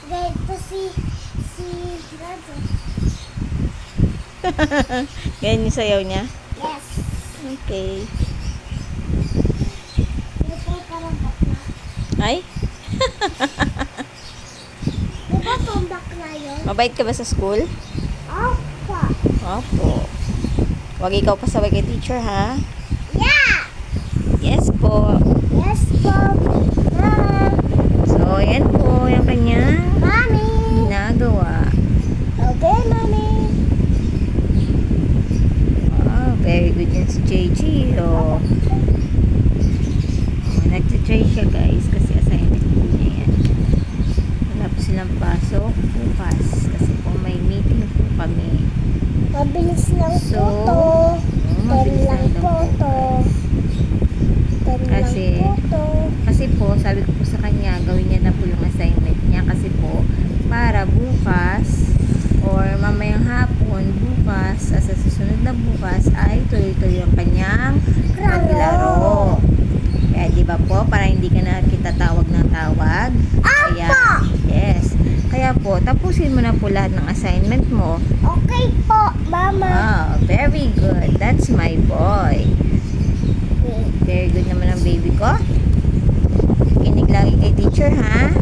Ganito si Brother. Ganyan yung sayaw niya? Yes. Okay. Ito parang bakla. Ay? Di ba itong bakla yun? Mabait ka ba sa school? Opo. Opo. Huwag ikaw pasaway kay teacher, ha? Yeah! Yes po. Yes po. Mama. So, yan po yung kanyang Mommy. ginagawa. Okay, Mommy. Wow, very good yan si JG. Oh. Nagtitry siya, guys, kasi assignment po niya yan. Wala po silang pasok bukas kasi po may meeting po kami. Mabilis lang So, po to. mabilis Ten lang lang daw po po. to. Ten Kasi- lang po to. Kasi po, sabi ko po sa kanya, gawin niya na po yung assignment niya kasi po, para bukas or mamayang hapon, bukas, sa susunod na bukas, ay tuloy-tuloy yung kanyang paglaro. Kaya di ba po, para hindi ka na kita tawag ng tawag. Kaya, yes. Kaya po, tapusin mo na po lahat ng assignment mo. Okay po, Mama. Wow, very good. That's my boy. Very good naman ang baby ko. Kinig lagi kay teacher, ha?